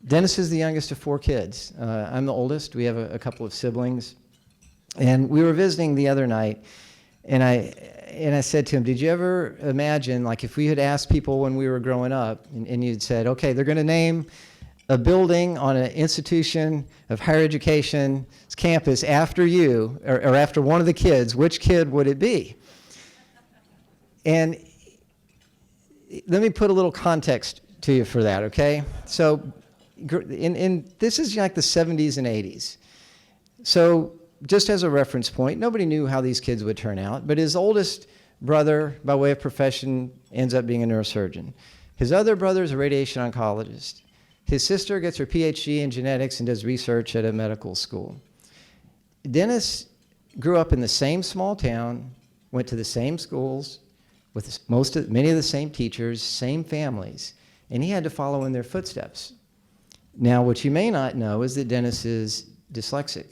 Dennis is the youngest of 4 kids. I'm the oldest. We have a couple of siblings. And we were visiting the other night, and I said to him, did you ever imagine, like, if we had asked people when we were growing up, and you'd said, okay, they're going to name a building on an institution of higher education campus after you, or after one of the kids, which kid would it be? And let me put a little context to you for that, okay? So, this is like the 70s and 80s. So, just as a reference point, nobody knew how these kids would turn out, but his oldest brother, by way of profession, ends up being a neurosurgeon. His other brother is a radiation oncologist. His sister gets her PhD in genetics and does research at a medical school. Dennis grew up in the same small town, went to the same schools, with many of the same teachers, same families, and he had to follow in their footsteps. Now, what you may not know is that Dennis is dyslexic.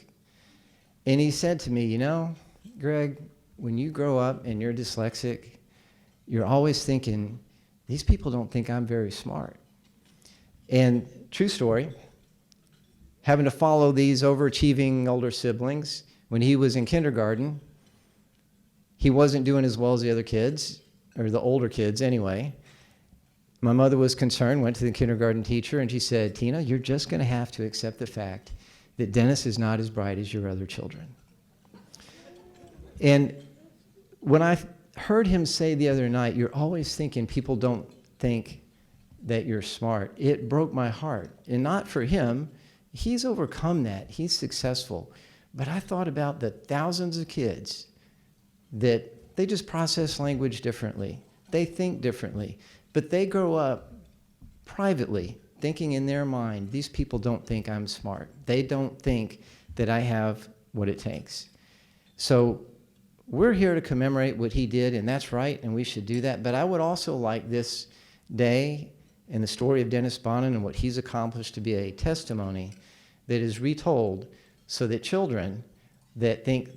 And he said to me, you know, Greg, when you grow up and you're dyslexic, you're always thinking, these people don't think I'm very smart. And true story, having to follow these overachieving older siblings, when he was in kindergarten, he wasn't doing as well as the other kids, or the older kids anyway. My mother was concerned, went to the kindergarten teacher, and she said, Tina, you're just going to have to accept the fact that Dennis is not as bright as your other children. And when I heard him say the other night, you're always thinking people don't think that you're smart, it broke my heart. And not for him, he's overcome that, he's successful. But I thought about the thousands of kids that they just process language differently, they think differently, but they grow up privately thinking in their mind, these people don't think I'm smart. They don't think that I have what it takes. So we're here to commemorate what he did, and that's right, and we should do that. But I would also like this day and the story of Dennis Bonnen and what he's accomplished to be a testimony that is retold so that children that think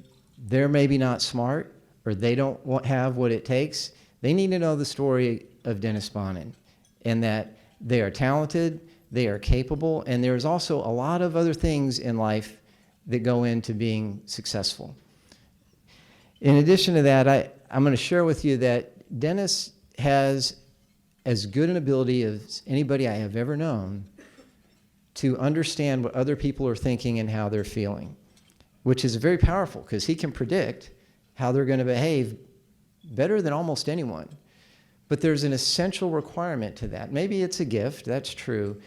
they're maybe not smart or they don't have what it takes, they need to know the story of Dennis Bonnen and that they are talented, they are capable, and there's also a lot of other things in life that go into being successful. In addition to that, I'm going to share with you that Dennis has as good an ability as anybody I have ever known to understand what other people are thinking and how they're feeling, which is very powerful because he can predict how they're going to behave better than almost anyone. But there's an essential requirement to that. Maybe it's a gift, that's true,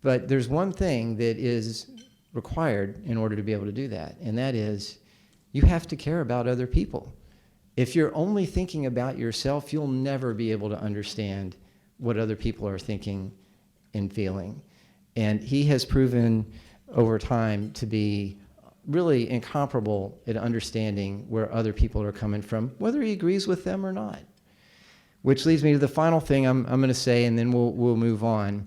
but there's one thing that is required in order to be able to do that, and that is you have to care about other people. If you're only thinking about yourself, you'll never be able to understand what other people are thinking and feeling. And he has proven over time to be really incomparable at understanding where other people are coming from, whether he agrees with them or not. Which leads me to the final thing I'm going to say, and then we'll move on.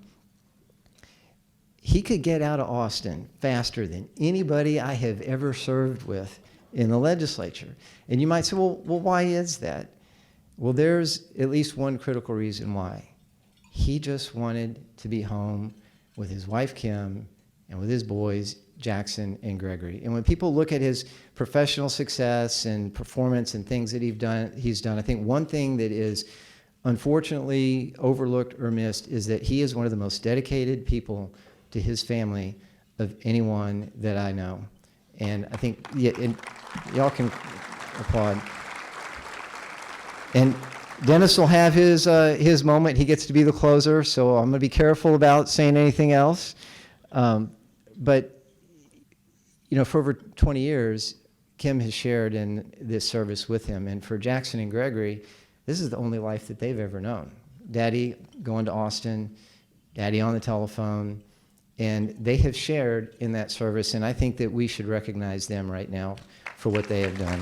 He could get out of Austin faster than anybody I have ever served with in the legislature. And you might say, well, why is that? Well, there's at least one critical reason why. He just wanted to be home with his wife, Kim, and with his boys, Jackson and Gregory. And when people look at his professional success and performance and things that he's done, I think one thing that is unfortunately overlooked or missed is that he is one of the most dedicated people to his family of anyone that I know. And I think y'all can applaud. And Dennis will have his moment. He gets to be the closer, so I'm going to be careful about saying anything else. But you know, for over 20 years, Kim has shared in this service with him. And for Jackson and Gregory, this is the only life that they've ever known. Daddy going to Austin, Daddy on the telephone, and they have shared in that service. And I think that we should recognize them right now for what they have done.